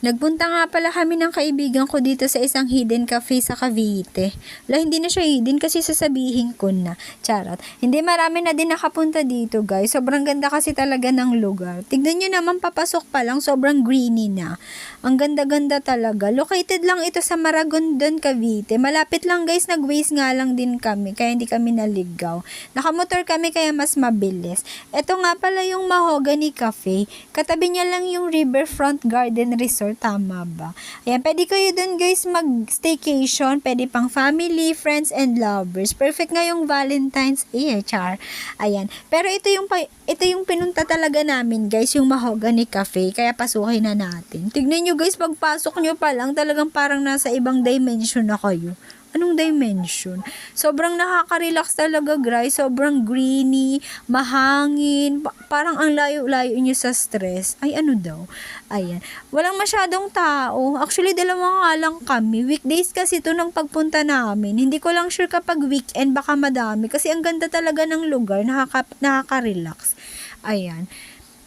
Nagpunta nga pala kami ng kaibigan ko dito sa isang hidden cafe sa Cavite. Hindi na siya hidden kasi sasabihin ko na. Charot. Hindi, marami na din nakapunta dito, guys. Sobrang ganda kasi talaga ng lugar. Tignan nyo naman, papasok pa lang, sobrang greeny na. Ang ganda-ganda talaga. Located lang ito sa Maragondon, Cavite. Malapit lang, guys. Nag-waste nga lang din kami, kaya hindi kami naligaw. Nakamotor kami kaya mas mabilis. Ito nga pala yung Mahogany Cafe. Katabi niya lang yung Riverfront Garden Resort. Tama ba? Ayan, pwede kayo dun, guys, mag-staycation. Pwede pang family, friends, and lovers. Perfect nga yung Valentine's char. Ayan. Pero ito yung pinunta talaga namin, guys, yung Mahogany Cafe. Kaya pasukin na natin. Tignan nyo, guys, pagpasok nyo pa lang, talagang parang nasa ibang dimension na kayo. Anong dimension? Sobrang nakaka-relax talaga, guys. Sobrang greeny, mahangin. Parang ang layo-layo nyo sa stress. Ay, ano daw? Ayan. Walang masyadong tao. Actually, dalawa nga lang kami. Weekdays kasi ito ng pagpunta namin. Hindi ko lang sure kapag weekend baka madami. Kasi ang ganda talaga ng lugar. Nakaka-relax. Ayan.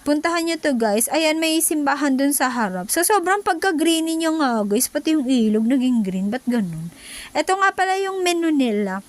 Puntahan nyo to, guys. Ayan, may simbahan dun sa harap. So, sobrang pagka-greeny nyo nga, guys. Pati yung ilog naging green. Ba't ganun? Ito nga pala yung menu nila.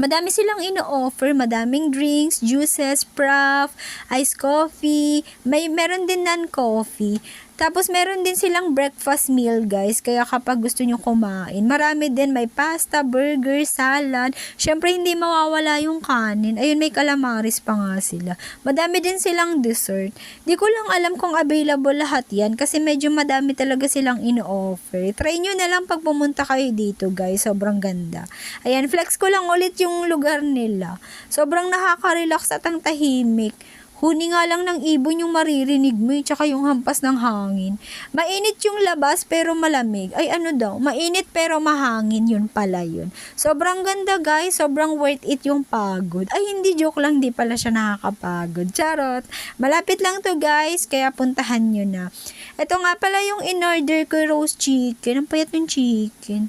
Madami silang ino-offer, madaming drinks, juices, frappe, iced coffee, meron din non-coffee. Tapos meron din silang breakfast meal, guys, kaya kapag gusto nyo kumain, marami din, may pasta, burger, salad. Syempre hindi mawawala yung kanin. Ayun, may calamaris pa nga sila. Madami din silang dessert. Di ko lang alam kung available lahat yan kasi medyo madami talaga silang ino-offer. Try nyo na lang pag pumunta kayo dito, guys. Sobrang ganda. Ayan, flex ko lang ulit yung lugar nila. Sobrang nakaka-relax at ang tahimik. Huni nga lang ng ibon yung maririnig mo, tsaka yung hampas ng hangin. Mainit yung labas pero malamig. Ay, ano daw? Mainit pero mahangin, yun pala yun. Sobrang ganda, guys. Sobrang worth it yung pagod. Ay, hindi, joke lang. Di pala siya nakakapagod. Charot. Malapit lang to, guys. Kaya puntahan nyo na. Ito nga pala yung in-order ko, roast chicken. Ang payat ng chicken.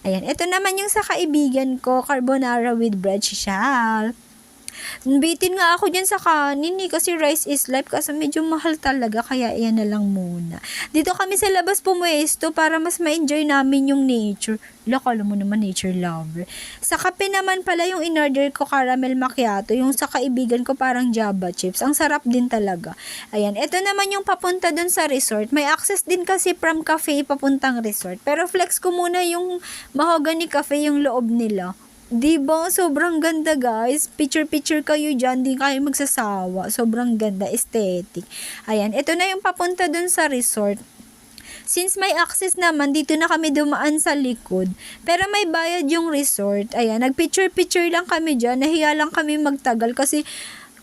Ayan. Ito naman yung sa kaibigan ko, carbonara with bread. Shishal. Bitin nga ako dyan sa kanin kasi rice is life kasi medyo mahal talaga kaya iyan na lang muna. Dito kami sa labas pumuesto para mas ma-enjoy namin yung nature. Kala mo naman nature lover. Sa kape naman pala yung in-order ko caramel macchiato, yung sa kaibigan ko parang Java chips. Ang sarap din talaga. Ayan, ito naman yung papunta dun sa resort. May access din kasi from cafe papuntang resort. Pero flex ko muna yung Mahogany Cafe yung loob nila. Diba? Sobrang ganda, guys. Picture-picture kayo dyan. Di kayo magsasawa. Sobrang ganda. Aesthetic. Ayan. Ito na yung papunta dun sa resort. Since may access naman, dito na kami dumaan sa likod. Pero may bayad yung resort. Ayan. Nag-picture-picture lang kami dyan. Nahiya lang kami magtagal kasi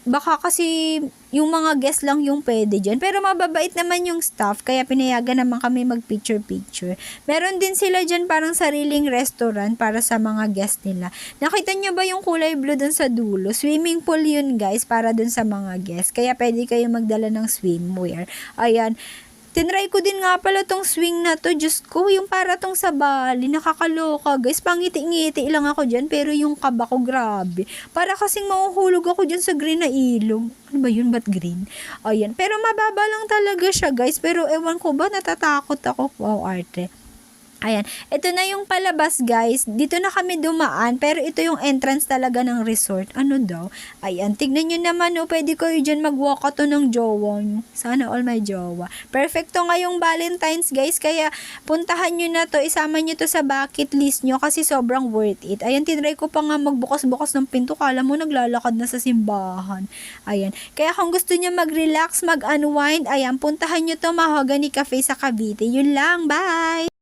baka kasi yung mga guest lang yung pwede dyan. Pero mababait naman yung staff, kaya pinayagan naman kami mag-picture-picture. Meron din sila dyan parang sariling restaurant para sa mga guest nila. Nakita nyo ba yung kulay blue dun sa dulo? Swimming pool yun, guys, para dun sa mga guest. Kaya pwede kayo magdala ng swimwear. Ayan. Tinry ko din nga pala tong swing na to. Diyos ko, yung para tong sa Bali. Nakakaloka, guys. Pangiti-ngiti lang ako dyan. Pero yung kaba ko, grabe. Para kasing mahuhulog ako dyan sa green na ilog. Ano ba yun? Ba't green? Ayan. Pero mababa lang talaga siya, guys. Pero ewan ko ba, natatakot ako. Wow, arte. Ayan, ito na yung palabas, guys. Dito na kami dumaan, pero ito yung entrance talaga ng resort. Ano daw? Ayan, tignan nyo naman, pwede kayo dyan mag-walkato ng jowa nyo. Sana all my jowa. Perfecto nga yung Valentine's, guys, kaya puntahan nyo na to, isama nyo to sa bucket list nyo kasi sobrang worth it. Ayan, tinry ko pa nga magbukas-bukas ng pinto, kala mo naglalakad na sa simbahan. Ayan, kaya kung gusto nyo mag-relax, mag-unwind, ayan, puntahan nyo to Mahogany Cafe sa Cavite. Yun lang, bye!